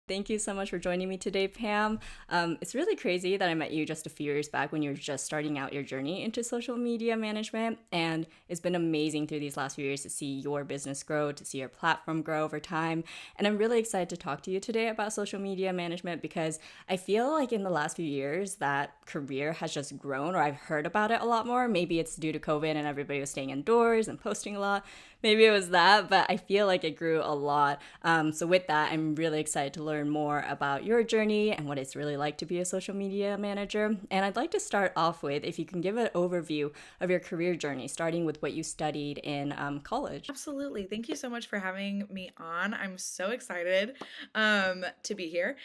Thank you so much for joining me today, Pam. It's really crazy that I met you just a few years back when you were just starting out your journey into social media management. And it's been amazing through these last few years to see your business grow, to see your platform grow over time. And I'm really excited to talk to you today about social media management because I feel like in the last few years that career has just grown, or I've heard about it a lot more. Maybe it's due to COVID and everybody was staying indoors and posting a lot. Maybe it was that, but I feel like it grew a lot. So, with that, I'm really excited to learn more about your journey and what it's really like to be a social media manager. And I'd like to start off with if you can give an overview of your career journey, starting with what you studied in college. Absolutely. Thank you so much for having me on. I'm so excited to be here.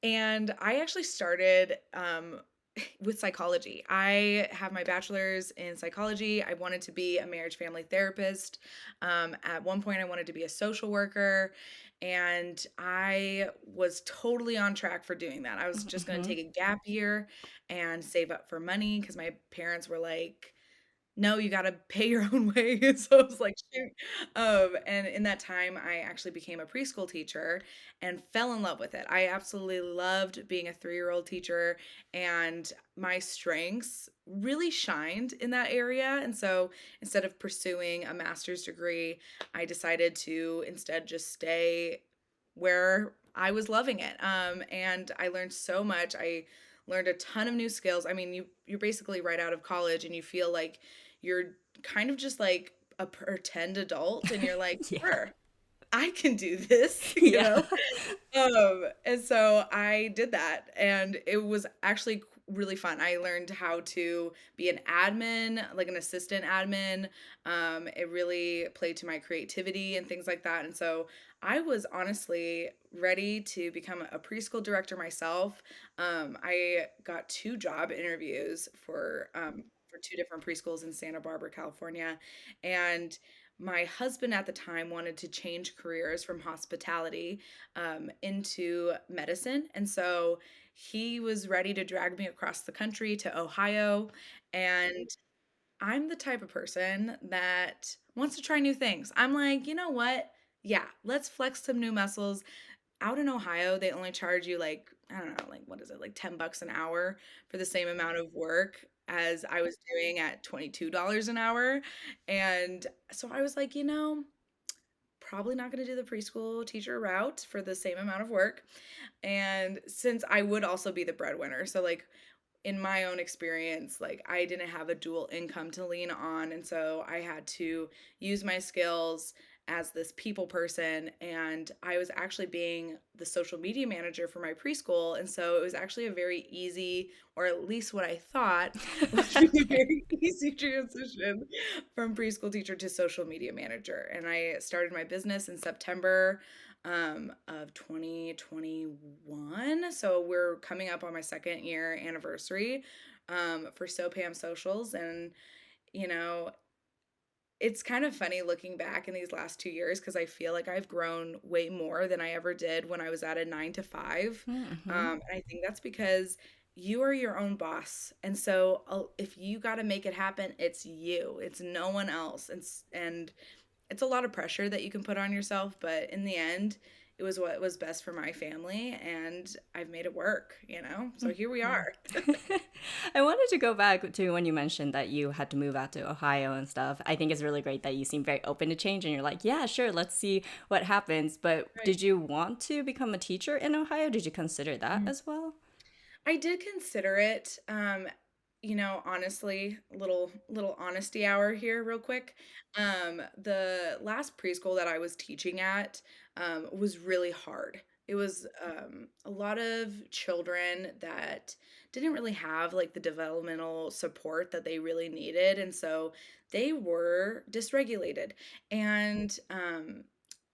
And I actually started with psychology. I have my bachelor's in psychology. I wanted to be a marriage family therapist. At one point, I wanted to be a social worker. And I was totally on track for doing that. I was just going to Mm-hmm. take a gap year and save up for money because my parents were like, no, you gotta pay your own way. So I was like, shoot. And in that time, I actually became a preschool teacher and fell in love with it. I absolutely loved being a 3-year-old teacher, and my strengths really shined in that area. And so instead of pursuing a master's degree, I decided to instead just stay where I was loving it. And I learned so much. I learned a ton of new skills. I mean, you're basically right out of college and you feel like you're kind of just like a pretend adult and you're like, Yeah. sure, I can do this, Yeah. And so I did that, and it was actually really fun. I learned how to be an admin, like an assistant admin. It really played to my creativity and things like that. And so I was honestly ready to become a preschool director myself. I got 2 job interviews for 2 different preschools in Santa Barbara, California, and my husband at the time wanted to change careers from hospitality into medicine. And so he was ready to drag me across the country to Ohio. And I'm the type of person that wants to try new things. I'm like, you know what? Yeah, let's flex some new muscles. Out in Ohio, they only charge you like, I don't know, like what is it, like $10 an hour for the same amount of work as I was doing at $22 an hour. And so I was like, probably not going to do the preschool teacher route for the same amount of work. And since I would also be the breadwinner, so like in my own experience, like I didn't have a dual income to lean on. And so I had to use my skills as this people person. And I was actually being the social media manager for my preschool. And so it was actually a very easy, or at least what I thought was a very easy transition from preschool teacher to social media manager. And I started my business in September of 2021. So we're coming up on my 2nd year anniversary for SoPam Socials. And, you know, it's kind of funny looking back in these last 2 years because I feel like I've grown way more than I ever did when I was at a 9 to 5. Mm-hmm. And I think that's because you are your own boss. And so if you got to make it happen, it's you, it's no one else. And it's a lot of pressure that you can put on yourself, but in the end, it was what was best for my family, and I've made it work. So here we Mhm. are. I wanted to go back to when you mentioned that you had to move out to Ohio and stuff. I think it's really great that you seem very open to change and you're like, yeah, sure, let's see what happens. But Right. did you want to become a teacher in Ohio? Did you consider that as well? I did consider it. Honestly, little honesty hour here, real quick. The last preschool that I was teaching at was really hard. It was a lot of children that didn't really have like the developmental support that they really needed, and so they were dysregulated. And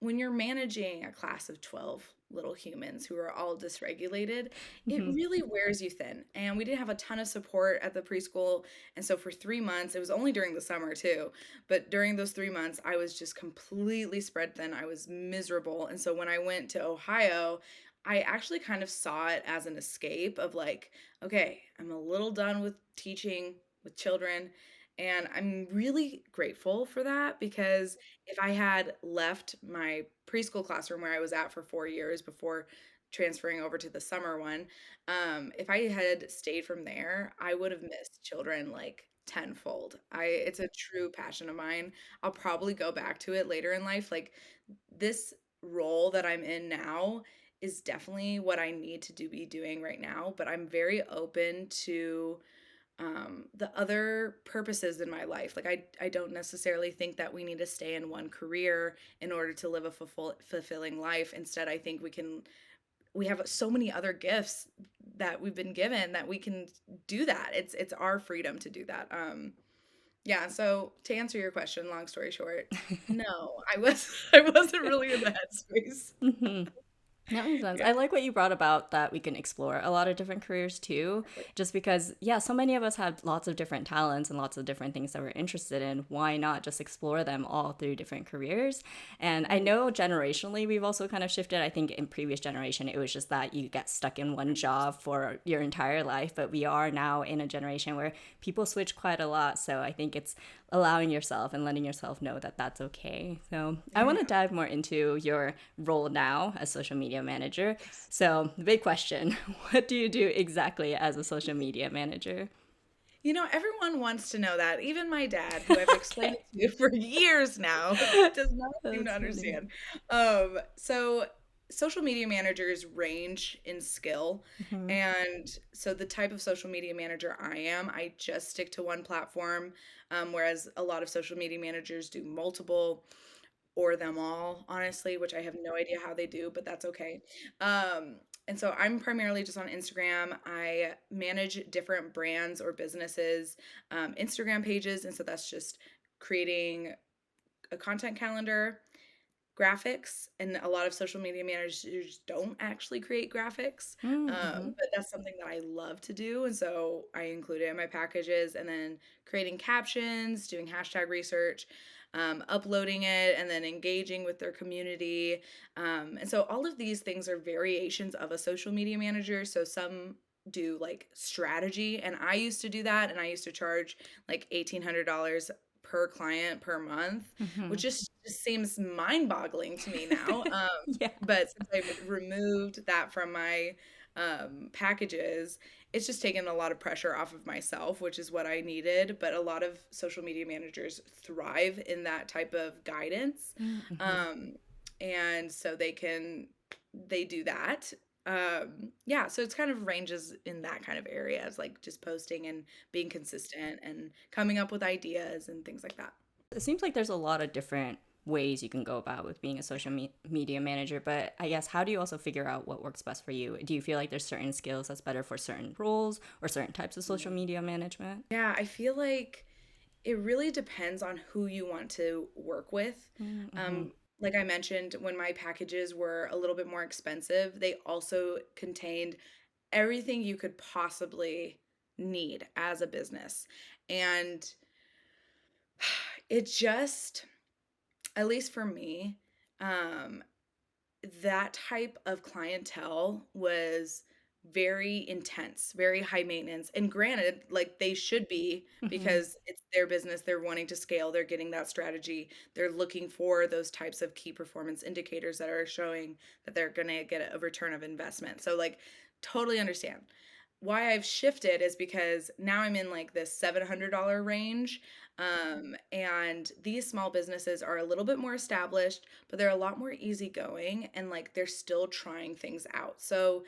when you're managing a class of 12 little humans who are all dysregulated, it Mhm. really wears you thin. And we didn't have a ton of support at the preschool. And so for 3 months, it was only during the summer too, but during those 3 months, I was just completely spread thin. I was miserable. And so when I went to Ohio, I actually kind of saw it as an escape of like, okay, I'm a little done with teaching with children. And I'm really grateful for that because if I had left my preschool classroom where I was at for 4 years before transferring over to the summer one. If I had stayed from there, I would have missed children like tenfold. It's a true passion of mine. I'll probably go back to it later in life. Like this role that I'm in now is definitely what I need to be doing right now, but I'm very open to the other purposes in my life. Like I don't necessarily think that we need to stay in one career in order to live a fulfilling life. Instead, I think we have so many other gifts that we've been given that we can do that. It's our freedom to do that. Yeah, so to answer your question, long story short, no, I wasn't really in the headspace. Hmm. That makes sense. Yeah, I like what you brought about that we can explore a lot of different careers too, exactly. just because, yeah, so many of us have lots of different talents and lots of different things that we're interested in. Why not just explore them all through different careers? And I Right. know generationally we've also kind of shifted. I think in previous generation it was just that you get stuck in one job for your entire life, but we are now in a generation where people switch quite a lot. So I think it's allowing yourself and letting yourself know that that's okay. So I want to Yeah. dive more into your role now as social media manager. Yes. So the big question, what do you do exactly as a social media manager? Everyone wants to know that. Even my dad, who I've explained Okay. it to for years now, does not seem to That's funny. understand. So social media managers range in skill. Hmm. And so the type of social media manager I am, I just stick to one platform, whereas a lot of social media managers do multiple or them all, honestly, which I have no idea how they do, but that's okay. Um, and so I'm primarily just on Instagram. I manage different brands or businesses, Instagram pages. And so that's just creating a content calendar, graphics, and a lot of social media managers don't actually create graphics. Mm-hmm. But that's something that I love to do. And so I include it in my packages, and then creating captions, doing hashtag research, uploading it, and then engaging with their community. And so all of these things are variations of a social media manager. So some do like strategy, and I used to do that, and I used to charge like $1,800 per client per month, Hmm. which just seems mind-boggling to me now. Yeah. But since I've removed that from my packages, it's just taken a lot of pressure off of myself, which is what I needed. But a lot of social media managers thrive in that type of guidance. Mm-hmm. Um, and so they do that. Yeah, so it's kind of ranges in that kind of areas, like just posting and being consistent and coming up with ideas and things like that. It seems like there's a lot of different ways you can go about with being a social media manager, but I guess how do you also figure out what works best for you? Do you feel like there's certain skills that's better for certain roles or certain types of social media management? Yeah, I feel like it really depends on who you want to work with. Mm-hmm. Like I mentioned, when my packages were a little bit more expensive, they also contained everything you could possibly need as a business. And it just, at least for me, um, that type of clientele was very intense, very high maintenance. And granted, like they should be Mm-hmm. because it's their business, they're wanting to scale, they're getting that strategy, they're looking for those types of key performance indicators that are showing that they're going to get a return of investment. So, like, totally understand. Why I've shifted is because now I'm in like this $700 range. And these small businesses are a little bit more established, but they're a lot more easygoing and like they're still trying things out. So,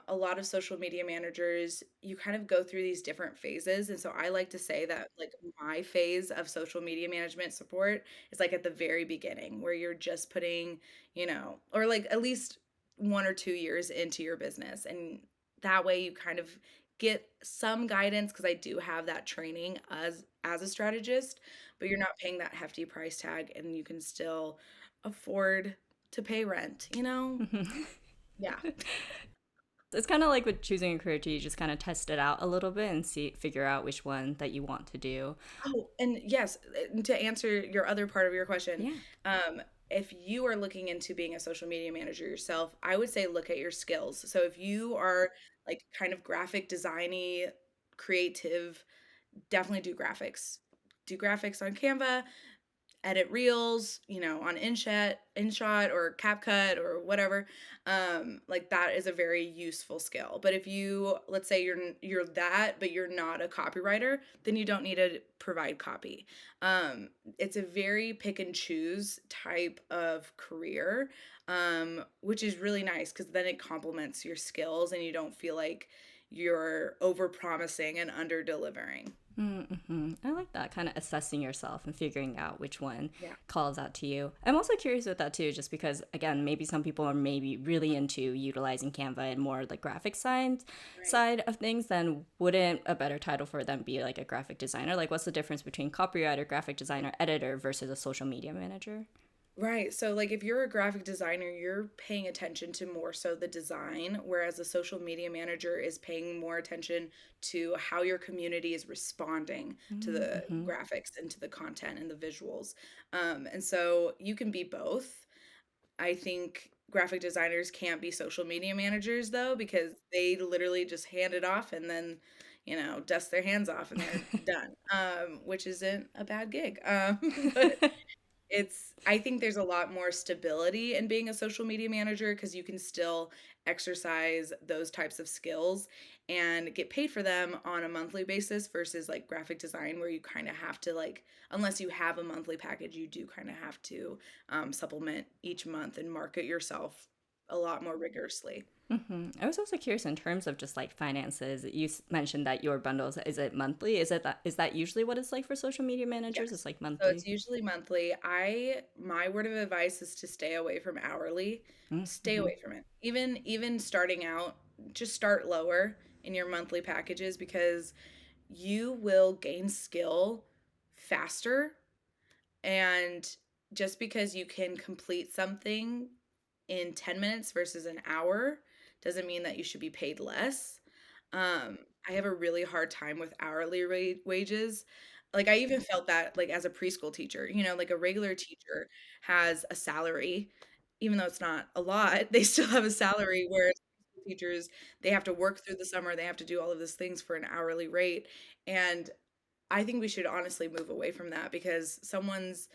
a lot of social media managers, you kind of go through these different phases. And so I like to say that like my phase of social media management support is like at the very beginning where you're just putting, or like at least 1 or 2 years into your business. And that way you kind of get some guidance because I do have that training as a strategist, but you're not paying that hefty price tag and you can still afford to pay rent. Mm-hmm. Yeah. It's kind of like with choosing a career too. You just kind of test it out a little bit and figure out which one that you want to do. Oh, and yes, and to answer your other part of your question, Yeah. um, if you are looking into being a social media manager yourself, I would say look at your skills. So if you are like kind of graphic designy, creative, definitely do graphics. Do graphics on Canva. edit reels, on InShot or CapCut or whatever, like that is a very useful skill. But if you, let's say you're that, but you're not a copywriter, then you don't need to provide copy. It's a very pick and choose type of career, which is really nice because then it complements your skills and you don't feel like you're over promising and under delivering. Mm-hmm. I like that kind of assessing yourself and figuring out which one Yeah. calls out to you. I'm also curious with that too, just because again, maybe some people are maybe really into utilizing Canva and more like graphic science Right. side of things. Then wouldn't a better title for them be like a graphic designer? Like, what's the difference between copywriter, graphic designer, editor versus a social media manager? Right. So, like, if you're a graphic designer, you're paying attention to more so the design, whereas a social media manager is paying more attention to how your community is responding to the Mm-hmm. graphics and to the content and the visuals. And so you can be both. I think graphic designers can't be social media managers though, because they literally just hand it off and then, dust their hands off and they're done, which isn't a bad gig. But I think there's a lot more stability in being a social media manager because you can still exercise those types of skills and get paid for them on a monthly basis versus like graphic design where you kind of have to like unless you have a monthly package you do kind of have to supplement each month and market yourself a lot more rigorously. I was also curious in terms of just like finances. You mentioned that your bundles, is it monthly? Is that usually what it's like for social media managers? It's Yes. like So monthly. it's usually monthly. My word of advice is to stay away from hourly. Stay Mm-hmm. away from it. Even starting out, just start lower in your monthly packages because you will gain skill faster, and just because you can complete something in 10 minutes versus an hour doesn't mean that you should be paid less. Um, I have a really hard time with hourly wages. Like, I even felt that, like, as a preschool teacher, like a regular teacher has a salary, even though it's not a lot, they still have a salary, whereas preschool teachers, they have to work through the summer, they have to do all of these things for an hourly rate. And I think we should honestly move away from that because someone's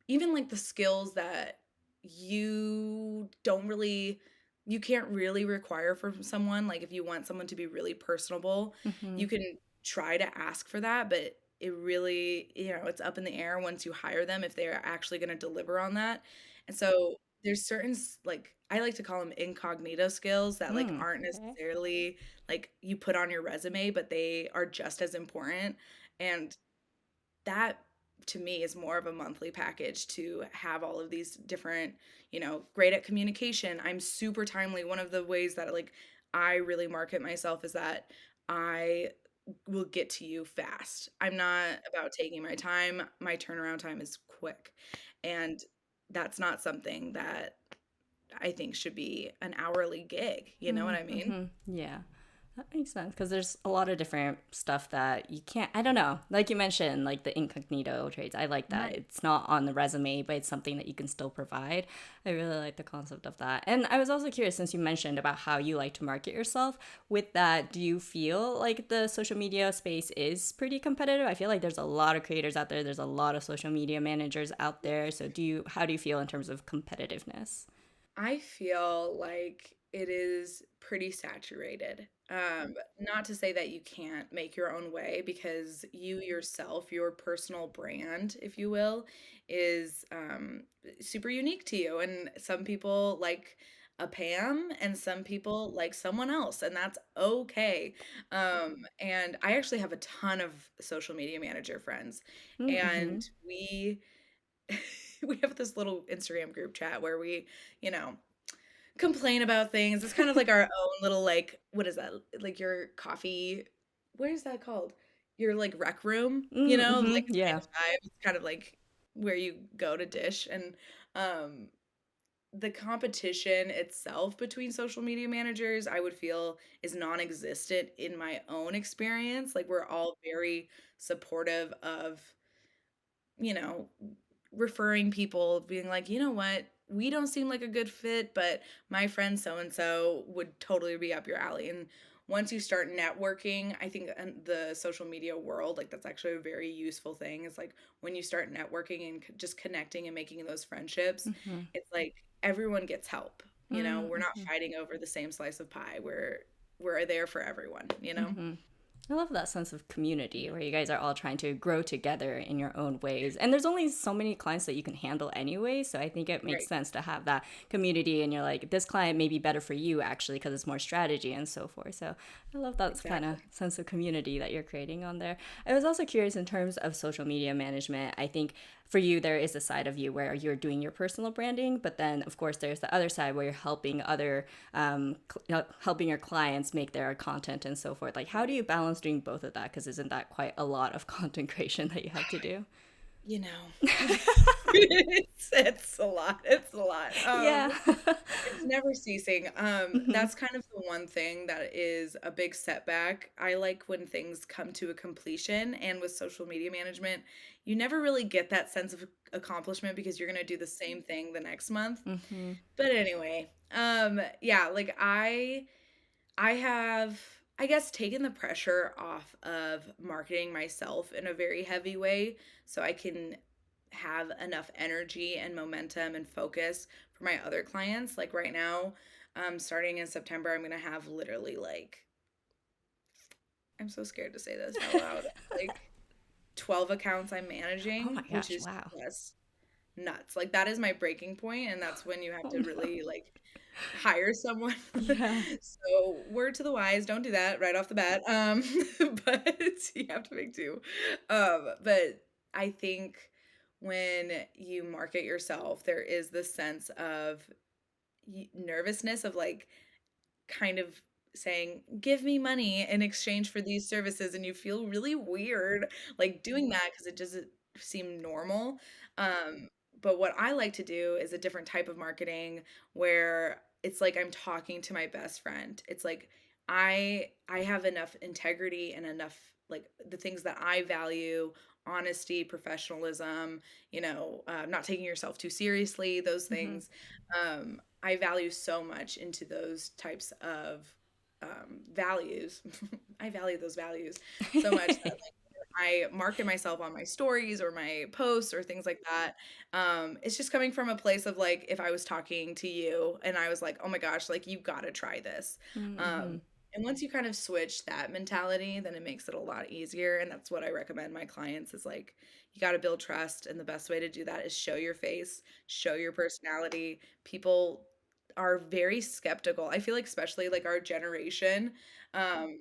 even like the skills that you don't really you can't really require from someone, like if you want someone to be really personable, Mm-hmm. you can try to ask for that, but it really, it's up in the air once you hire them if they're actually going to deliver on that. And so there's certain like I like to call them incognito skills that like aren't Okay. necessarily like you put on your resume, but they are just as important. And that to me is more of a monthly package to have all of these different, great at communication. I'm super timely. One of the ways that like I really market myself is that I will get to you fast. I'm not about taking my time. My turnaround time is quick. And that's not something that I think should be an hourly gig. You know what I mean? Mm-hmm. Yeah. That makes sense because there's a lot of different stuff that you can't. I don't know. Like you mentioned, like the incognito traits. I like that. Right. It's not on the resume, but it's something that you can still provide. I really like the concept of that. And I was also curious since you mentioned about how you like to market yourself. With that, do you feel like the social media space is pretty competitive? I feel like there's a lot of creators out there. There's a lot of social media managers out there. So how do you feel in terms of competitiveness? I feel like it is pretty saturated. Not to say that you can't make your own way because you yourself, your personal brand, if you will, is super unique to you. And some people like a Pam and some people like someone else, and that's okay. And I actually have a ton of social media manager friends, and Mm-hmm. we have this little Instagram group chat where we, you know, complain about things. It's kind of like our own little like what is that? Like your coffee, what is that called? Your like rec room, Mm-hmm. like Yeah. 9 to 5. It's kind of like where you go to dish and um the competition itself between social media managers, I would feel is non-existent in my own experience. Like we're all very supportive of, you know, referring people, being like, you know what, we don't seem like a good fit, but my friend so and so would totally be up your alley. And once you start networking, I think in the social media world, like that's actually a very useful thing. Is like when you start networking and just connecting and making those friendships, Mm-hmm. it's like everyone gets help. We're not Mm-hmm. fighting over the same slice of pie. We're there for everyone. Mm-hmm. I love that sense of community where you guys are all trying to grow together in your own ways. And there's only so many clients that you can handle anyway. So I think it makes Right. sense to have that community. And you're like, this client may be better for you actually because it's more strategy and so forth. So I love that kind of Exactly. sense of community that you're creating on there. I was also curious in terms of social media management. I think for you, there is a side of you where you're doing your personal branding, but then of course there's the other side where you're helping helping your clients make their content and so forth. Like, how do you balance doing both of that? Because isn't that quite a lot of content creation that you have to do? You know, it's a lot. It's a lot. Yeah. It's never ceasing. Hmm. That's kind of the one thing that is a big setback. I like when things come to a completion, and with social media management, you never really get that sense of accomplishment because you're gonna do the same thing the next month. Hmm. But anyway, yeah, like I have, I guess, taken the pressure off of marketing myself in a very heavy way so I can have enough energy and momentum and focus for my other clients. Like right now, starting in September, I'm going to have literally like, I'm so scared to say this out loud, like 12 accounts I'm Oh my managing, which gosh! is Wow. just nuts. Like that is my breaking point, and that's when you have Oh to no. really like hire someone. Yeah. So word to the wise, don't do that right off the bat. But you have to make do. But I think when you market yourself, there is this sense of nervousness of like kind of saying, "Give me money in exchange for these services," and you feel really weird like doing that because it doesn't seem normal. But what I like to do is a different type of marketing where it's like I'm talking to my best friend. It's like I have enough integrity and enough like the things that I value, honesty, professionalism, not taking yourself too seriously, those Hmm. things. I value so much into those types of values. I value those values so much that like I market myself on my stories or my posts or things like that. It's just coming from a place of like if I was talking to you and I was like, oh my gosh, like you gotta try this. Hmm. And once you kind of switch that mentality, then it makes it a lot easier. And that's what I recommend my clients is like, you got to build trust. And the best way to do that is show your face, show your personality. People are very skeptical. I feel like, especially like our generation, um,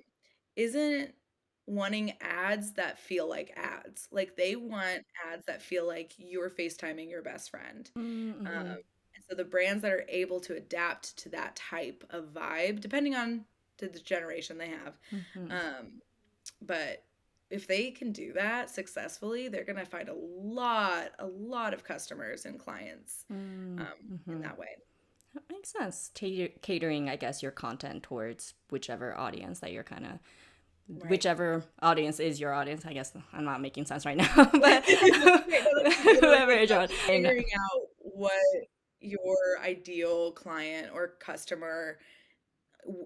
isn't wanting ads that feel like ads. Like they want ads that feel like you're FaceTiming your best friend. Hmm. And so the brands that are able to adapt to that type of vibe, depending on to the generation they have, Hmm. um, but if they can do that successfully, they're gonna find a lot of customers and clients in Hmm. that way. That makes sense. Catering, I guess, your content towards whichever audience that you're kind of, Right. whichever audience is your audience. I guess I'm not making sense right now, but Right, no, that literally whoever makes is your sense. It's figuring out what your ideal client or customer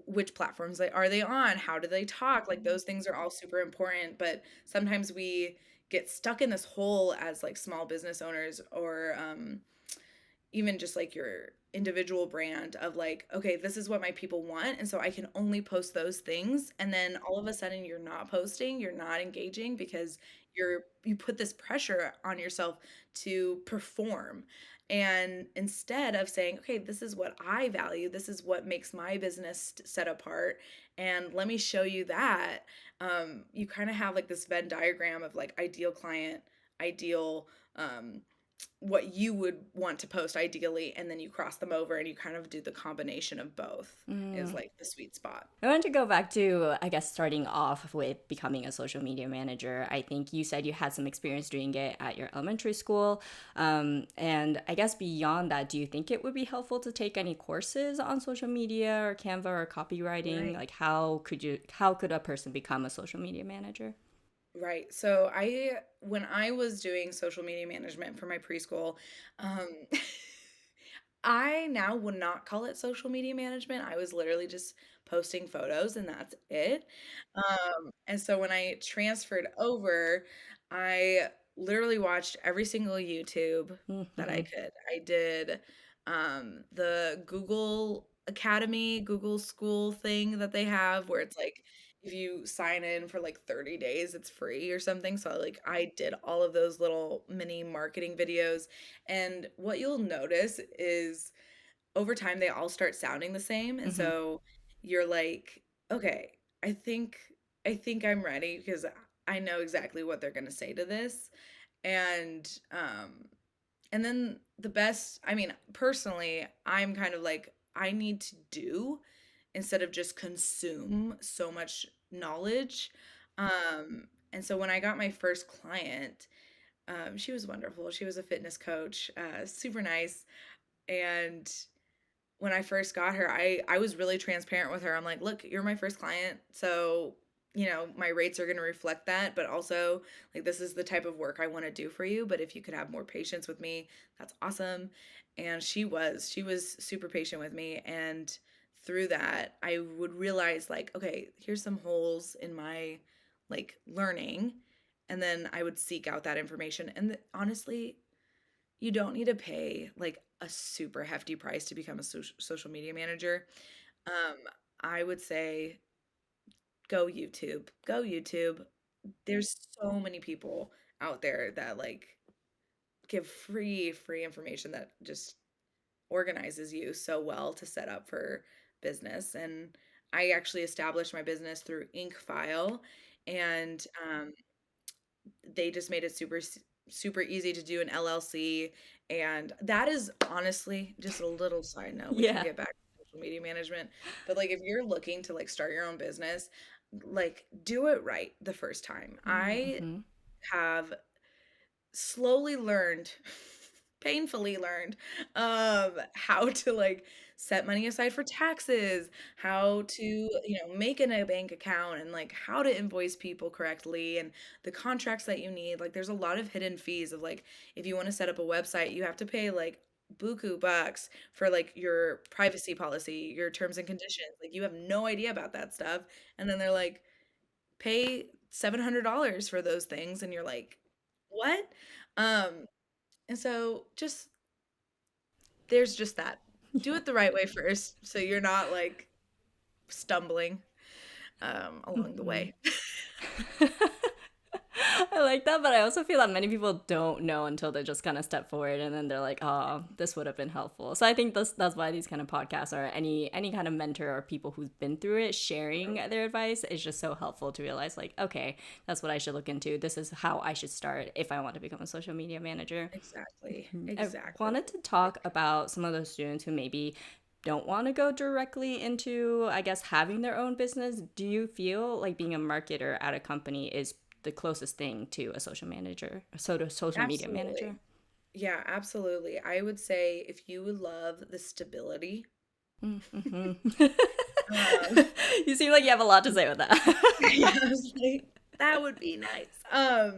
which platforms they on, how do they talk, like those things are all super important, but sometimes we get stuck in this hole as like small business owners or even just like your individual brand of like, okay, this is what my people want. And so I can only post those things. And then all of a sudden you're not posting, you're not engaging because you put this pressure on yourself to perform. And instead of saying, okay, this is what I value, this is what makes my business set apart, and let me show you that, you kind of have like this Venn diagram of like ideal client, ideal what you would want to post ideally, and then you cross them over and you kind of do the combination of both is Mm. like the sweet spot. I want to go back to, I guess, starting off with becoming a social media manager. I think you said you had some experience doing it at your elementary school. And I guess beyond that, do you think it would be helpful to take any courses on social media or Canva or copywriting? Right. Like, how could a person become a social media manager? Right. So when I was doing social media management for my preschool, um I now would not call it social media management. I was literally just posting photos and that's it. And so when I transferred over, I literally watched every single YouTube that I Mm-hmm. could. I did the Google Academy, Google School thing that they have where it's like if you sign in for like 30 days, it's free or something. So like I did all of those little mini marketing videos. And what you'll notice is over time they all start sounding the same. And Mm-hmm. so you're like, okay, I think I think I'm ready because I know exactly what they're going to say to this. And and then the best, I mean, personally, I'm kind of like I need to do instead of just consume so much knowledge. And so when I got my first client, she was wonderful. She was a fitness coach, super nice. And when I first got her, I was really transparent with her. I'm like, "Look, you're my first client, so, my rates are going to reflect that, but also like this is the type of work I want to do for you, but if you could have more patience with me, that's awesome." And she was super patient with me, and through that, I would realize like, okay, here's some holes in my like learning, and then I would seek out that information. And honestly, you don't need to pay like a super hefty price to become a social media manager. Um, I would say go YouTube. Go YouTube. There's so many people out there that like give free information that just organizes you so well to set up for business. And I actually established my business through Inkfile, and they just made it super easy to do an LLC. And that is honestly just a little side note. We can Yeah. get back to social media management, but like if you're looking to like start your own business, like do it right the first time. I Mm-hmm. have slowly learned, painfully learned, how to like set money aside for taxes, how to, make in a bank account and like how to invoice people correctly and the contracts that you need. Like there's a lot of hidden fees of like if you want to set up a website, you have to pay like buku bucks for like your privacy policy, your terms and conditions. Like you have no idea about that stuff. And then they're like, pay $700 for those things and you're like, what? Um and so just there's just that. Do Yeah. it the right way first so you're not like stumbling along the Mm-hmm. way. I like that, but I also feel that many people don't know until they just kind of step forward and then they're like, "Oh, this would have been helpful." So I think that's why these kind of podcasts or any kind of mentor or people who've been through it sharing their advice is just so helpful to realize like, okay, that's what I should look into. This is how I should start if I want to become a social media manager. Exactly. I Exactly. wanted to talk about some of those students who maybe don't want to go directly into, I guess, having their own business. Do you feel like being a marketer at a company is the closest thing to a social manager, a social media Absolutely. manager? Yeah, absolutely. I would say if you would love the stability, Mm-hmm. um, You seem like you have a lot to say with that. yeah, I was like, that would be nice.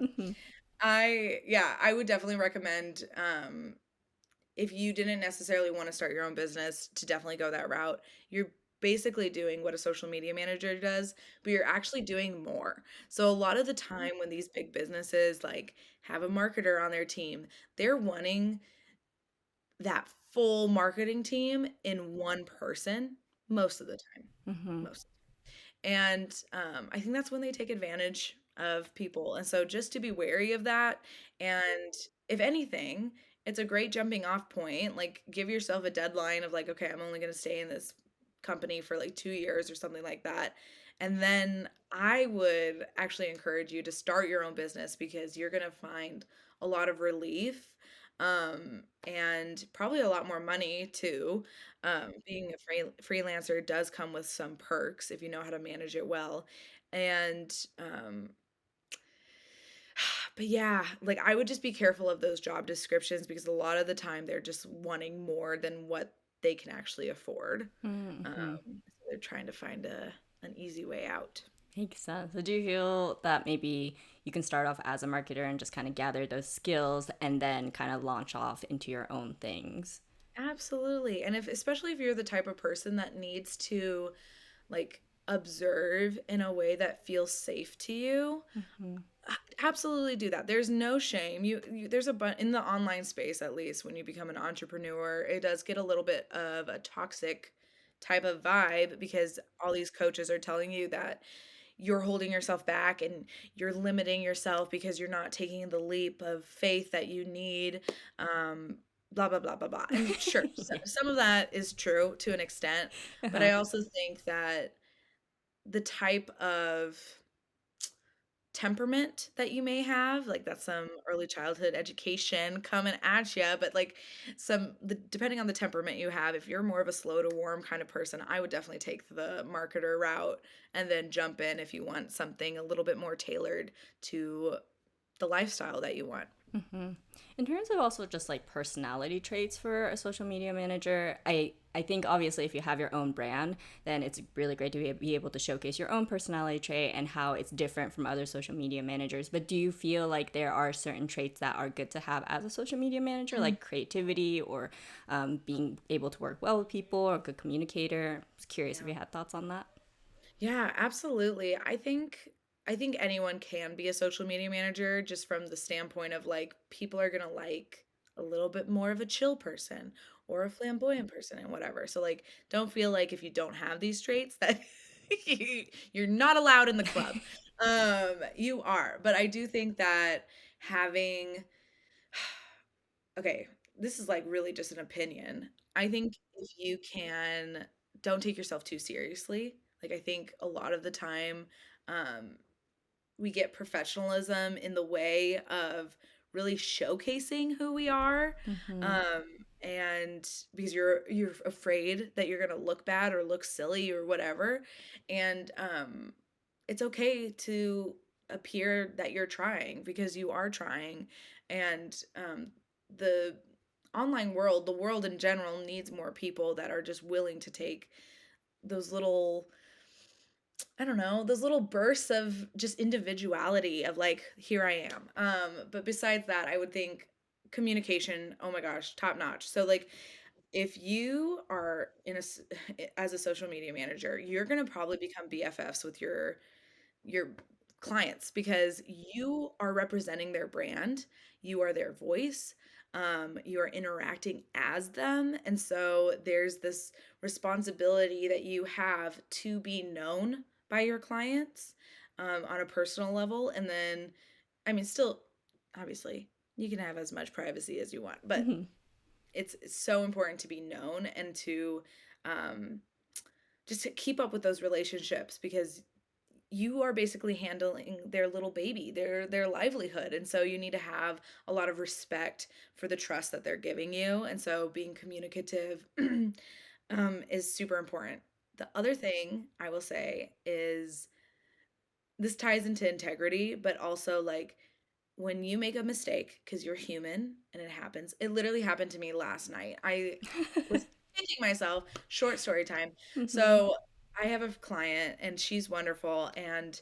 Mhm. I would definitely recommend if you didn't necessarily want to start your own business to definitely go that route. You're basically doing what a social media manager does, but you're actually doing more. So a lot of the time when these big businesses like have a marketer on their team, they're wanting that full marketing team in one person most of the time. Mhm. Most. And I think that's when they take advantage of people. And so just to be wary of that. And if anything, it's a great jumping off point. Like give yourself a deadline of like, okay, I'm only going to stay in this company for like 2 years or something like that. And then I would actually encourage you to start your own business because you're going to find a lot of relief, and probably a lot more money too. Being a freelancer does come with some perks if you know how to manage it well. And but yeah, like I would just be careful of those job descriptions because a lot of the time they're just wanting more than what they can actually afford. Mhm. So they're trying to find an easy way out. Makes sense. So do you feel that maybe you can start off as a marketer and just kind of gather those skills and then kind of launch off into your own things? Absolutely. And if especially if you're the type of person that needs to like observe in a way that feels safe to you, Hmm. absolutely do that. There's no shame. There's a in the online space, at least when you become an entrepreneur, it does get a little bit of a toxic type of vibe because all these coaches are telling you that you're holding yourself back and you're limiting yourself because you're not taking the leap of faith that you need. um Blah blah blah blah blah. And sure, Yeah. some of that is true to an extent, but Uh-huh. I also think that the type of temperament that you may have, like that's some early childhood education coming at you, but like depending on the temperament you have, if you're more of a slow to warm kind of person, I would definitely take the marketer route and then jump in if you want something a little bit more tailored to the lifestyle that you want. Hmm. In terms of also just like personality traits for a social media manager, I think obviously if you have your own brand, then it's really great to be able to showcase your own personality trait and how it's different from other social media managers. But do you feel like there are certain traits that are good to have as a social media manager, like creativity or being able to work well with people or a good communicator? I was curious if Yeah. you had thoughts on that. Yeah, absolutely. I think anyone can be a social media manager just from the standpoint of like people are going to like a little bit more of a chill person or a flamboyant person and whatever. So like don't feel like if you don't have these traits that you're not allowed in the club. You are. But I do think that having okay, this is like really just an opinion. I think if you can don't take yourself too seriously. Like I think a lot of the time um we get professionalism in the way of really showcasing who we are. Mm-hmm. um and because you're afraid that you're going to look bad or look silly or whatever. And it's okay to appear that you're trying because you are trying. And the online world, the world in general, needs more people that are just willing to take those little, I don't know, those little bursts of just individuality of like, here I am. But besides that, I would think communication, oh my gosh, top notch. So like if you are as a social media manager, you're going to probably become BFFs with your clients because you are representing their brand, you are their voice, you are interacting as them. And so there's this responsibility that you have to be known by your clients on a personal level. And then, I mean, still, obviously, you can have as much privacy as you want, but Mm-hmm. it's so important to be known and to um, just to keep up with those relationships because you are basically handling their little baby, their livelihood. And so you need to have a lot of respect for the trust that they're giving you. And so being communicative is super important. The other thing I will say is this ties into integrity, but also like when you make a mistake, because you're human and it happens. It literally happened to me last night. I was pinching myself, short story time. Mm-hmm. So I have a client and she's wonderful. And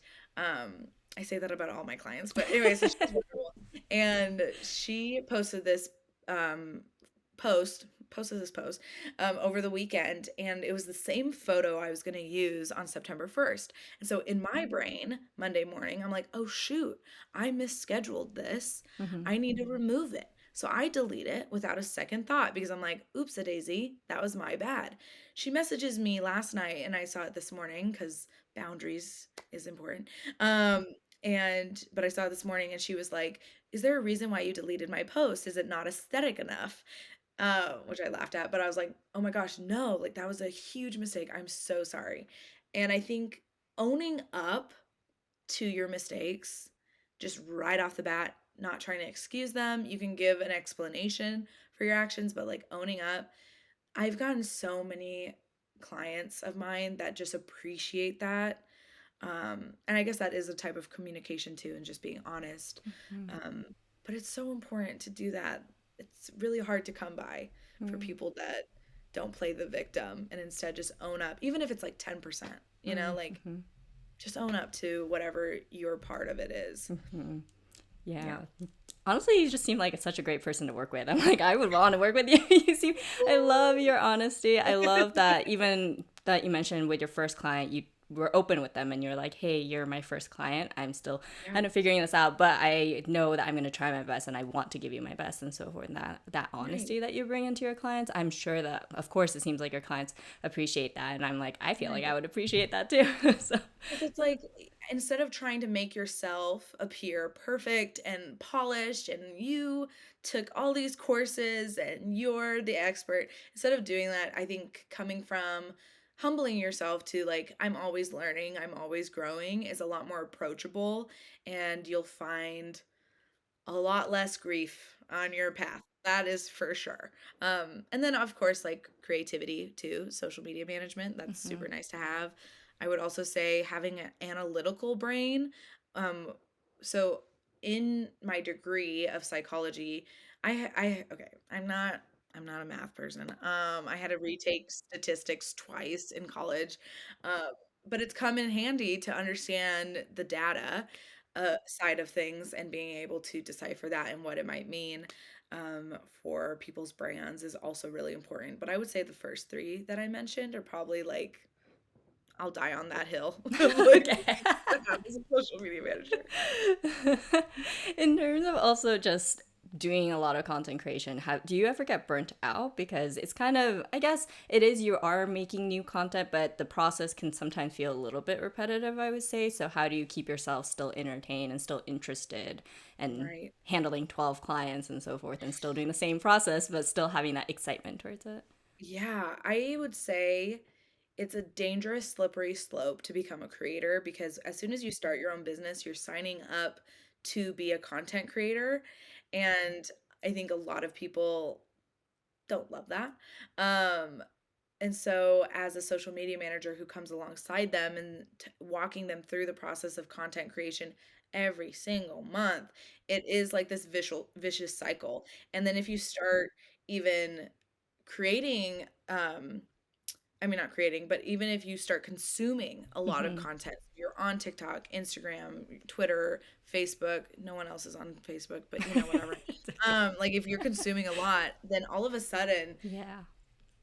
I say that about all my clients, but anyway, so she's wonderful. And she um posted this post over the weekend, and it was the same photo I was going to use on September 1st. And so in my brain, Monday morning, I'm like, oh shoot, I misscheduled this. Mm-hmm. I need to remove it. So I delete it without a second thought because I'm like, oops, a daisy, that was my bad. She messages me last night and I saw it this morning because boundaries is important. Um, but I saw it this morning and she was like, is there a reason why you deleted my post? Is it not aesthetic enough? Which I laughed at, but I was like, oh my gosh, no, like that was a huge mistake. I'm so sorry. And I think owning up to your mistakes, just right off the bat, not trying to excuse them. You can give an explanation for your actions, but like owning up. I've gotten so many clients of mine that just appreciate that. And I guess that is a type of communication too, and just being honest. Um, but it's so important to do that. It's really hard to come by for Mm-hmm. people that don't play the victim and instead just own up, even if it's like 10%, like Mm-hmm. just own up to whatever your part of it is. Mm-hmm. Yeah. Yeah. Honestly, you just seem like such a great person to work with. I'm like, I would want to work with you. I love your honesty. I love that even that you mentioned with your first client, you were open with them and you're like, hey, you're my first client. I'm still Yeah. kind of figuring this out, but I know that I'm going to try my best and I want to give you my best and so forth. And that Right. honesty that you bring into your clients, I'm sure that, of course, it seems like your clients appreciate that. And I'm like, I feel like I Right. would appreciate that too. So, 'Cause it's like, instead of trying to make yourself appear perfect and polished and you took all these courses and you're the expert, instead of doing that, I think coming from humbling yourself to like, I'm always learning, I'm always growing is a lot more approachable, and you'll find a lot less grief on your path. That is for sure. And then of course, like creativity too, social media management. That's mhm, super nice to have. I would also say having an analytical brain. Um, so in my degree of psychology, okay, I'm not a math person. I had to retake statistics twice in college. Uh, but it's come in handy to understand the data side of things, and being able to decipher that and what it might mean for people's brands is also really important. But I would say the first three that I mentioned are probably like, I'll die on that hill of like what okay. needs to have as a social media manager. In terms of also just doing a lot of content creation, do you ever get burnt out? Because it's kind of, I guess it is, you are making new content, but the process can sometimes feel a little bit repetitive, I would say. So, how do you keep yourself still entertained and still interested and Right. handling 12 clients and so forth and still doing the same process, but still having that excitement towards it? Yeah, I would say it's a dangerous, slippery slope to become a creator, because as soon as you start your own business, you're signing up to be a content creator. And I think a lot of people don't love that. Um, and so, as a social media manager who comes alongside them and walking them through the process of content creation every single month, it is like this vicious cycle. And then if you start even creating, I mean, not creating, but even if you start consuming a lot of Hmm. content, you're on TikTok, Instagram, Twitter, Facebook, no one else is on Facebook, but whatever. Like if you're consuming a lot, then all of a sudden Yeah.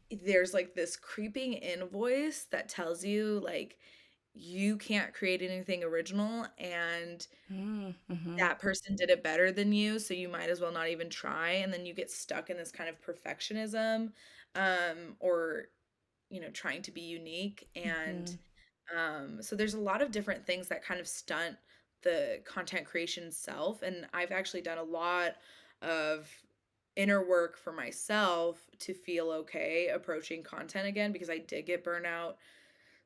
there's like this creeping in voice that tells you like you can't create anything original, and Mm-hmm. that person did it better than you, so you might as well not even try. And then you get stuck in this kind of perfectionism, or trying to be unique. And Hmm. so there's a lot of different things that kind of stunt the content creation self. And I've actually done a lot of inner work for myself to feel okay approaching content again, because I did get burnout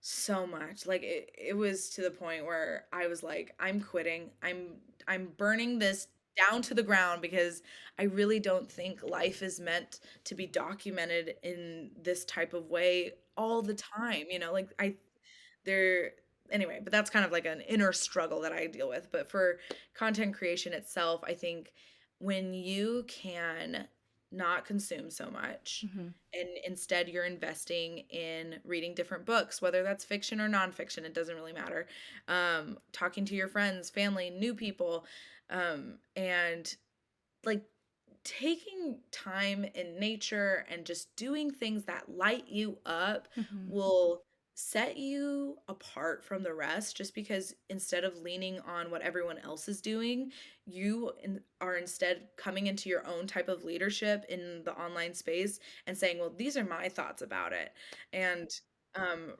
so much. Like it was to the point where I was like, I'm quitting. I'm burning this down to the ground, because I really don't think life is meant to be documented in this type of way all the time. Like there anyway, but that's kind of like an inner struggle that I deal with. But for content creation itself, I think when you can not consume so much, Hmm. and instead you're investing in reading different books, whether that's fiction or nonfiction, it doesn't really matter. Talking to your friends, family, new people, and like taking time in nature and just doing things that light you up Hmm. will set you apart from the rest, just because instead of leaning on what everyone else is doing, are instead coming into your own type of leadership in the online space and saying, well, these are my thoughts about it. And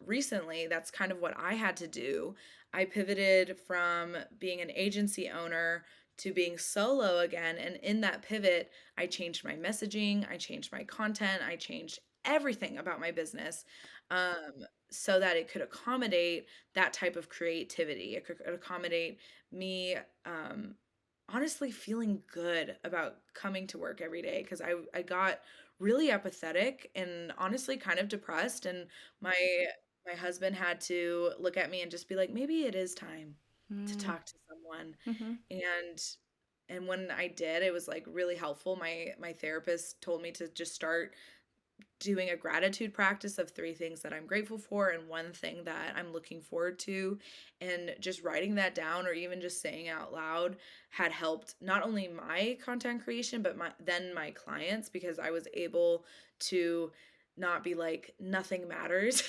recently that's kind of what I had to do. I pivoted from being an agency owner to being solo again. And in that pivot, I changed my messaging, I changed my content, I changed everything about my business, so that it could accommodate that type of creativity. It could accommodate me, honestly feeling good about coming to work every day, because I got really apathetic and honestly kind of depressed. And my my husband had to look at me and just be like, maybe it is time to talk to someone. Hmm. and and when I did, it was like really helpful. My therapist told me to just start doing a gratitude practice of three things that I'm grateful for and one thing that I'm looking forward to. And just writing that down or even just saying out loud had helped not only my content creation, but my clients, because I was able to not be like, nothing matters,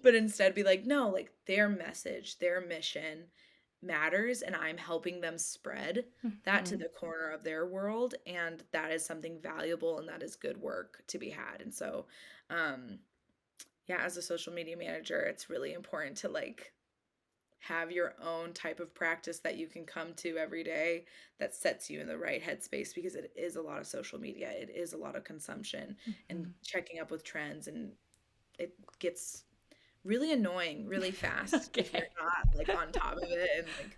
but instead be like, no, like their message, their mission matters, and I'm helping them spread that to Mhm. the corner of their world, and that is something valuable and that is good work to be had. And so, um, yeah, as a social media manager, it's really important to like have your own type of practice that you can come to every day that sets you in the right headspace, because it is a lot of social media. It is a lot of consumption and Mhm. checking up with trends, and it gets really annoying really fast if you're Okay. not like on top of it and like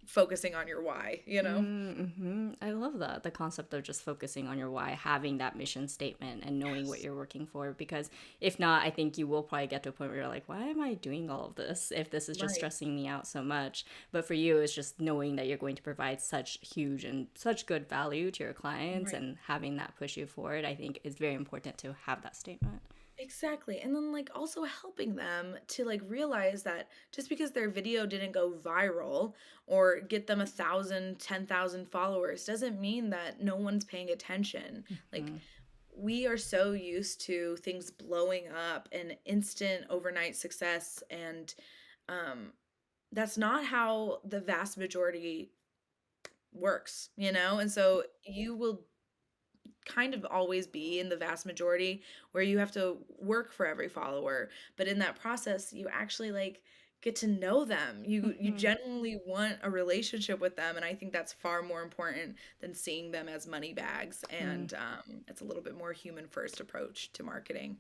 focusing on your why, you know? Mm-hmm. I love that. The concept of just focusing on your why, having that mission statement and knowing what Yes. you're working for. Because if not, I think you will probably get to a point where you're like, why am I doing all of this if this is just Right. stressing me out so much? But for you, it's just knowing that you're going to provide such huge and such good value to your clients Right. and having that push you forward, I think is very important to have that statement. Exactly. And then like also helping them to like realize that just because their video didn't go viral or get them 1,000, 10,000 followers doesn't mean that no one's paying attention. Like Mm-hmm. we are so used to things blowing up and instant overnight success, and um that's not how the vast majority works, you know? And so you will kind of always be in the vast majority where you have to work for every follower, but in that process you actually like get to know them. You Mm-hmm. genuinely want a relationship with them, and I think that's far more important than seeing them as money bags. And it's a little bit more human first approach to marketing.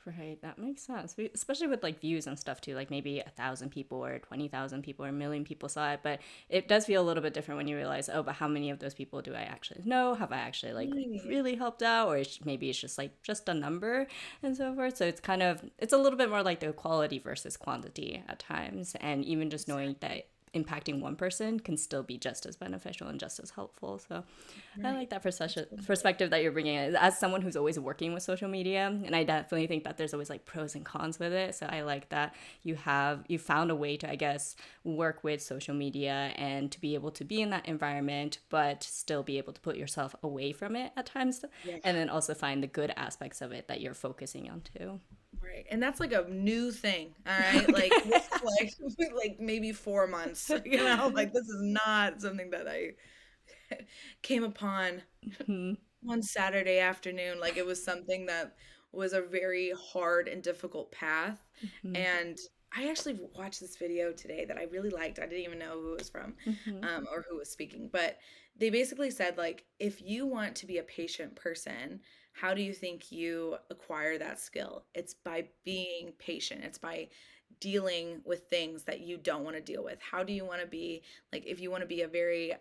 Right, that makes sense. Especially with like views and stuff too. Like maybe 1,000 people or 20,000 people or a million people saw it, but it does feel a little bit different when you realize, oh, but how many of those people do I actually know? Have I actually like Right. really helped out, or maybe it's just like just a number and so forth. So it's a little bit more like the quality versus quantity at times, and even just knowing Exactly. that impacting one person can still be just as beneficial and just as helpful. So I Right. like that Absolutely. perspective that you're bringing in as someone who's always working with social media. And I definitely think that there's always like pros and cons with it. So I like that you found a way to, I guess, work with social media and to be able to be in that environment, but still be able to put yourself away from it at times. Yeah. And then also find the good aspects of it that you're focusing on too. Right. And that's like a new thing. All right. Like this is like like maybe 4 months, you know, like this is not something that I came upon Hmm. one Saturday afternoon. Like it was something that was a very hard and difficult path. Hmm. And I actually watched this video today that I really liked. I didn't even know who it was from, Hmm. or who was speaking. But they basically said, like, if you want to be a patient person, how do you think you acquire that skill? It's by being patient. It's by dealing with things that you don't want to deal with. How do you want to be like, if you want to be a very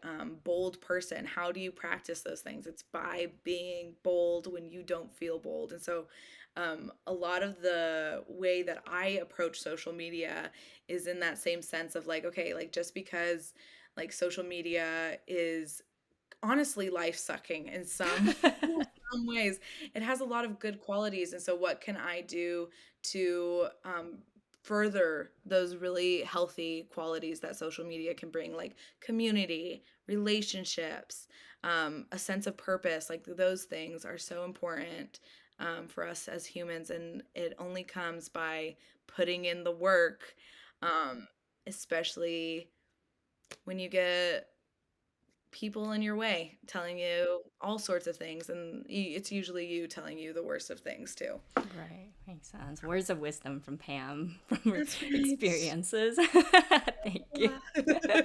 bold person, how do you practice those things? It's by being bold when you don't feel bold. And so a lot of the way that I approach social media is in that same sense of like, okay, like just because like social media is honestly life sucking in some some ways, it has a lot of good qualities. And so what can I do to further those really healthy qualities that social media can bring, like community, relationships, a sense of purpose? Like those things are so important for us as humans, and it only comes by putting in the work, um, especially when you get people in your way telling you all sorts of things, and it's usually you telling you the worst of things too. Right, makes sense. Words of wisdom from Pam from her That's right. experiences. Thank you. Yeah.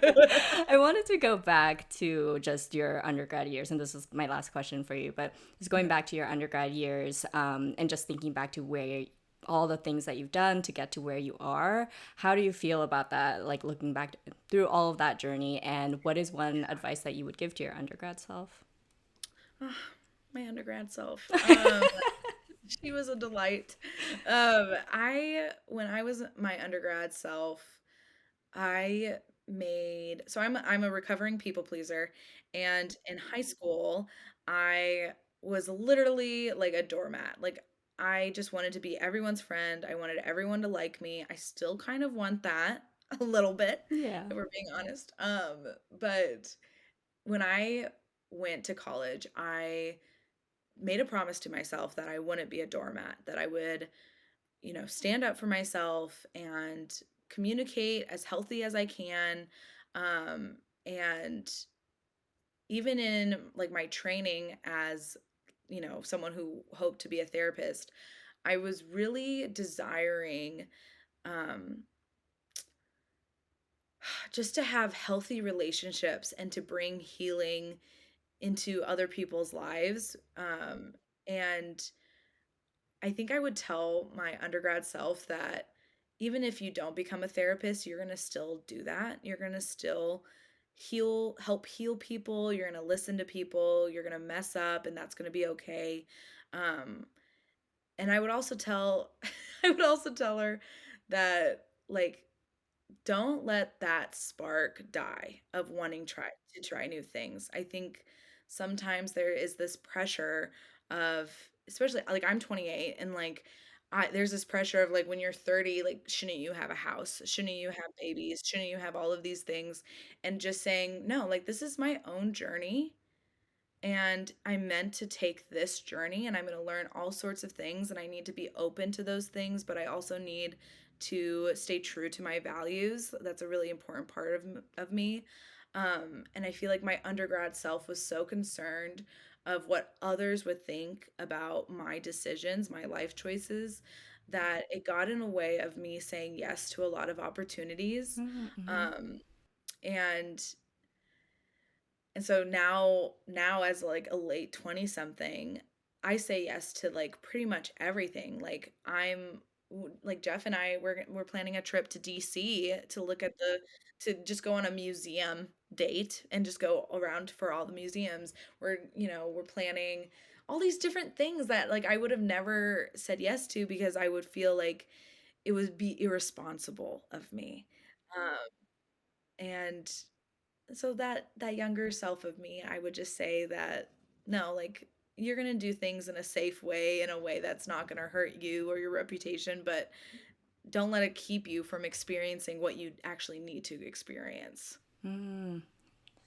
I wanted to go back to just your undergrad years, and this is my last question for you, but just going Yeah. back to your undergrad years and just thinking back to where all the things that you've done to get to where you are. How do you feel about that, like looking back through all of that journey, and what is one advice that you would give to your undergrad self? Ah, my undergrad self. She was a delight. I when I was my undergrad self, I made so I'm a recovering people pleaser, and in high school, I was literally like a doormat. Like I just wanted to be everyone's friend. I wanted everyone to like me. I still kind of want that a little bit, Yeah. if we're being honest. But when I went to college, I made a promise to myself that I wouldn't be a doormat, that I would, stand up for myself and communicate as healthy as I can. And even in like my training as, someone who hoped to be a therapist, I was really desiring um, just to have healthy relationships and to bring healing into other people's lives. And I think I would tell my undergrad self that even if you don't become a therapist, you're going to still do that. You're going to still help heal people. You're going to listen to people. You're going to mess up, and that's going to be okay. Um, and I would also tell, I would also tell her that, like, don't let that spark die of wanting to try new things. I think sometimes there is this pressure of, especially like I'm 28, and like there's this pressure of like when you're 30, like shouldn't you have a house? Shouldn't you have babies? Shouldn't you have all of these things? And just saying, no, like this is my own journey, and I'm meant to take this journey, and I'm going to learn all sorts of things, and I need to be open to those things, but I also need to stay true to my values. That's a really important part of me. And I feel like my undergrad self was so concerned of what others would think about my decisions, my life choices, that it got in a way of me saying yes to a lot of opportunities. Mm-hmm. Um, and so now as like a late 20 something, I say yes to like pretty much everything. Like like Jeff and I we're planning a trip to DC to look at the to just go on a museum date and just go around for all the museums. We're planning all these different things that like I would have never said yes to because I would feel like it would be irresponsible of me. Um, and so that younger self of me, I would just say that no, like you're going to do things in a safe way, in a way that's not going to hurt you or your reputation, but don't let it keep you from experiencing what you actually need to experience. Mm.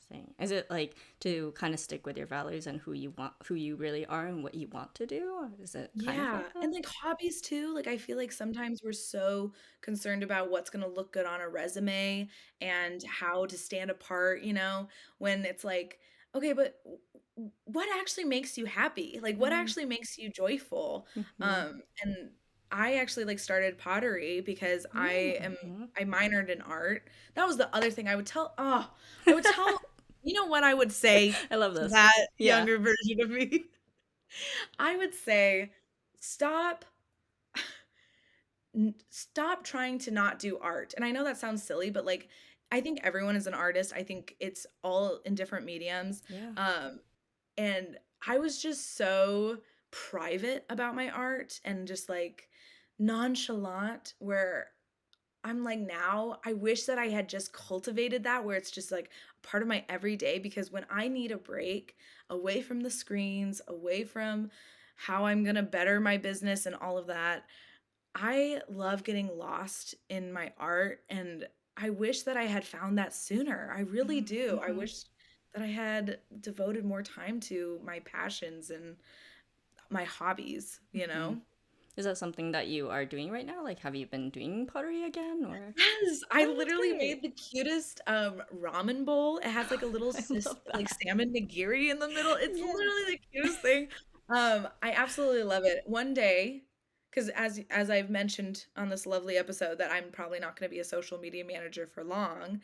Thing. Is it like to kind of stick with your values and who you really are and what you want to do? Or is it kind of Yeah, like that? and like hobbies too. Like I feel like sometimes we're so concerned about what's going to look good on a resume and how to stand apart, when it's like, okay, but what actually makes you happy? Like what Mm-hmm. actually makes you joyful? Mm-hmm. And I actually like started pottery because Mm-hmm. I minored in art. That was the other thing I would tell, you know what I would say I love to this. that Yeah. younger version of me? I would say stop stop trying to not do art. And I know that sounds silly, but like I think everyone is an artist. I think it's all in different mediums. Yeah. Um and I was just so private about my art and just like nonchalant, where I'm like, now I wish that I had just cultivated that where it's just like part of my everyday, because when I need a break away from the screens, away from how I'm going to better my business and all of that, I love getting lost in my art, and I wish that I had found that sooner. I really do. I Mm-hmm. wish that I had devoted more time to my passions and my hobbies, you Mm-hmm. know? Is that something that you are doing right now? Like, have you been doing pottery again, or? Yes, I Oh, that's literally great. made the cutest ramen bowl. It has like a little I love like that. salmon nigiri in the middle. It's Yeah. literally the cutest thing. I absolutely love it. One day, because as I've mentioned on this lovely episode that I'm probably not going to be a social media manager for long,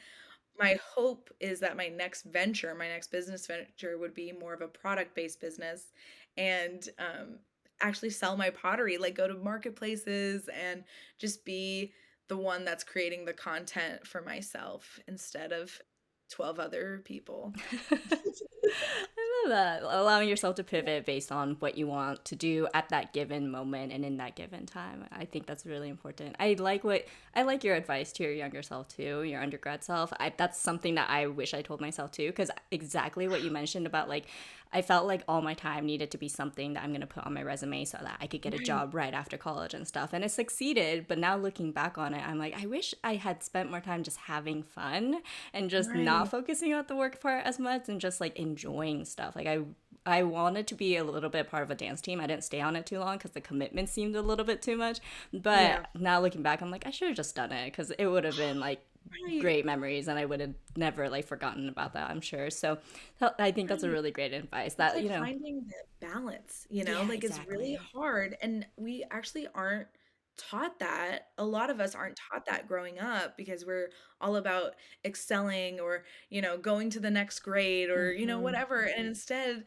my hope is that my next venture, my next business venture would be more of a product-based business, and actually sell my pottery, like go to marketplaces and just be the one that's creating the content for myself instead of 12 other people. I love that. Allowing yourself to pivot based on what you want to do at that given moment and in that given time. I think that's really important. I like your advice to your younger self too, your undergrad self. That's something that I wish I told myself too, because exactly what you mentioned about like I felt like all my time needed to be something that I'm going to put on my resume so that I could get a Right. job right after college and stuff. And it succeeded. But now looking back on it, I'm like, I wish I had spent more time just having fun and just not Right. focusing on the work part as much and just like enjoying stuff. Like I wanted to be a little bit part of a dance team. I didn't stay on it too long because the commitment seemed a little bit too much. Yeah. But now looking back, I'm like, I should have just done it because it would have been like Right. great memories and I would have never like forgotten about that, I'm sure. So I think that's a Right. really great advice It's that, like finding the balance, yeah, like it's really exactly. hard. And we actually aren't taught that. A lot of us aren't taught that growing up because we're all about excelling or, going to the next grade or, Hmm. whatever. And instead,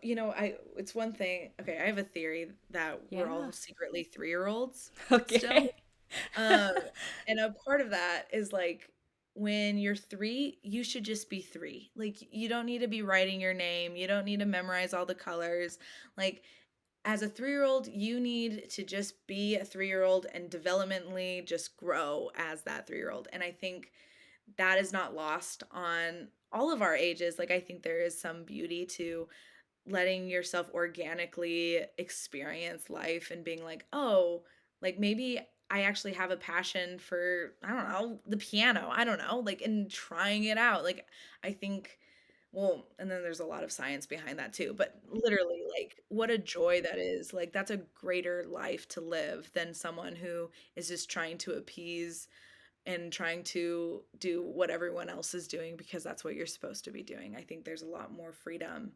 it's one thing. Okay, I have a theory that we're Yeah. all secretly 3-year-olds still. Okay. Um, and a part of that is like when you're 3, you should just be 3. Like you don't need to be writing your name. You don't need to memorize all the colors. Like as a 3-year-old, you need to just be a 3-year-old and developmentally just grow as that 3-year-old. And I think that is not lost on all of our ages. Like I think there is some beauty to letting yourself organically experience life and being like, "Oh, like maybe I actually have a passion for, I don't know, the piano. I don't know." Like and trying it out. Like I think well, and then there's a lot of science behind that too, but literally like what a joy that is. Like that's a greater life to live than someone who is just trying to appease and trying to do what everyone else is doing because that's what you're supposed to be doing. I think there's a lot more freedom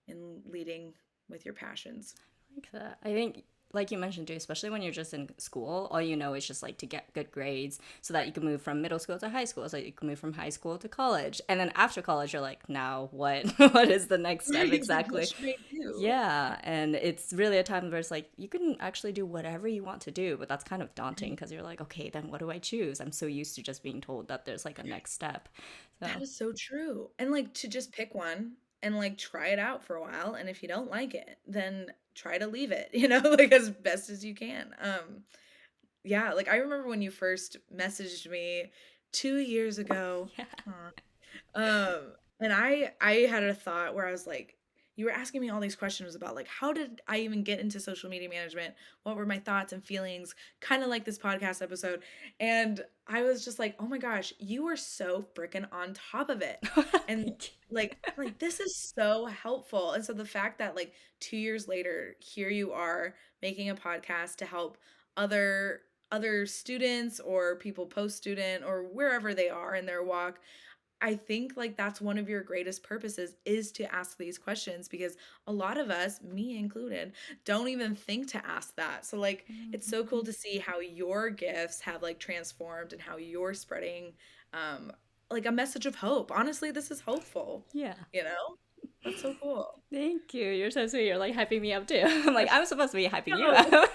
in leading with your passions. Like that. I think, like you mentioned too, especially when you're just in school, all you know is just like to get good grades so that you can move from middle school to high school, so that you can move from high school to college. And then after college, you're like, now what? What is the next step Right. Like, what exactly? should I do? Yeah. And it's really a time where it's like, you can actually do whatever you want to do, but that's kind of daunting Right. because you're like, okay, then what do I choose? I'm so used to just being told that there's like a next step. That So, is so true. And like to just pick one and like try it out for a while. And if you don't like it, then try to leave it, like as best as you can. Yeah, like I remember when you first messaged me 2 years ago. yeah. Aw. And I had a thought where I was like, you were asking me all these questions about like how did I even get into social media management? What were my thoughts and feelings? Kind of like this podcast episode. And I was just like, "Oh my gosh, you were so freaking on top of it." And Thank like you. I'm like this is so helpful. And so the fact that like 2 years later here you are making a podcast to help other students or people post student or wherever they are in their walk. I think like that's one of your greatest purposes is to ask these questions because a lot of us, me included, don't even think to ask that. So like it's so cool Mhm. to see how your gifts have like transformed and how you're spreading um like a message of hope. Honestly, this is hopeful, Yeah. you know? That's so cool. Thank you. You're so sweet. You're like hyping me up too. I'm like, I'm supposed to be hyping you up. No.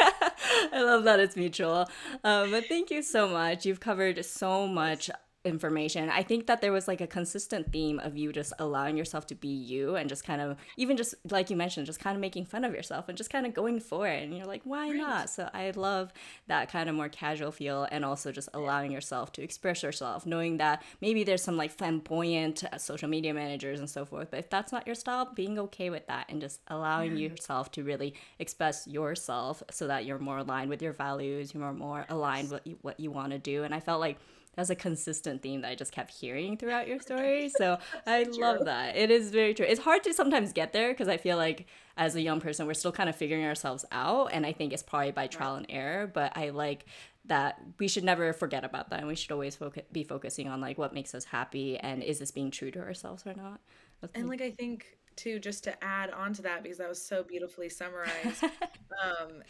I love that it's mutual. But thank you so much. You've covered so Yes. much information. I think that there was like a consistent theme of you just allowing yourself to be you and just kind of, even just like you mentioned, just kind of making fun of yourself and just kind of going for it. And you're like, why Right. not? So I love that kind of more casual feel and also just allowing yourself to express yourself, knowing that maybe there's some like flamboyant social media managers and so forth. But if that's not your style, being okay with that and just allowing Yeah. yourself to really express yourself so that you're more aligned with your values, you're more aligned with what you want to do. And I felt like that's a consistent theme that I just kept hearing throughout your story. So That's I so love true. that. It is very true. It's hard to sometimes get there because I feel like as a young person, we're still kind of figuring ourselves out. And I think it's probably by Right. trial and error. But I like that we should never forget about that. And we should always be focusing on like what makes us happy and is this being true to ourselves or not. That's And like, like I think too, just to add on to that, because that was so beautifully summarized,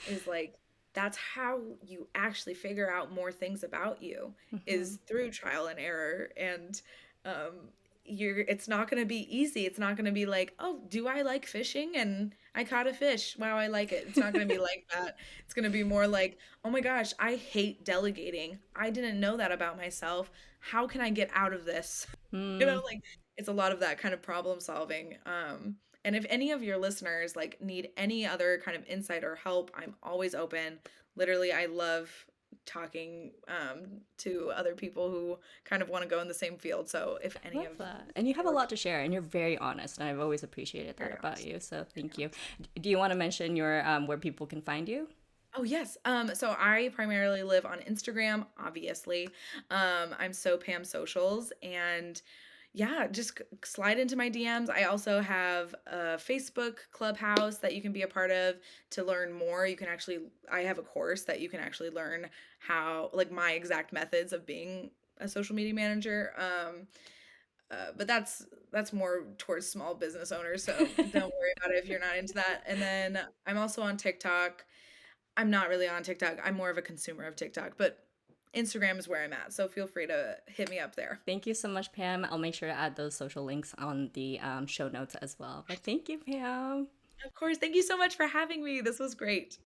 is like that's how you actually figure out more things about you mhm. is through trial and error. And um it's not gonna be easy. It's not gonna be like, oh, do I like fishing? And I caught a fish. Wow, I like it. It's not gonna be like that. It's gonna be more like, oh my gosh, I hate delegating. I didn't know that about myself. How can I get out of this? Mm, Like it's a lot of that kind of problem solving. And if any of your listeners like need any other kind of insight or help, I'm always open. Literally, I love talking to other people who kind of want to go in the same field. So if any Love of that. And you have a your lot to share, and you're very honest, and I've always appreciated that very about honest, you. So very thank you. honest. Do you want to mention your where people can find you? Oh yes. So I primarily live on Instagram, obviously. I'm so Pam Socials, and yeah, just slide into my DMs. I also have a Facebook Clubhouse that you can be a part of to learn more. You can actually, I have a course that you can actually learn how, like my exact methods of being a social media manager. But that's more towards small business owners, so don't worry about it if you're not into that. And then I'm also on TikTok. I'm not really on TikTok. I'm more of a consumer of TikTok, but Instagram is where I'm at. So feel free to hit me up there. Thank you so much, Pam. I'll make sure to add those social links on the show notes as well. But thank you, Pam. Of course. Thank you so much for having me. This was great.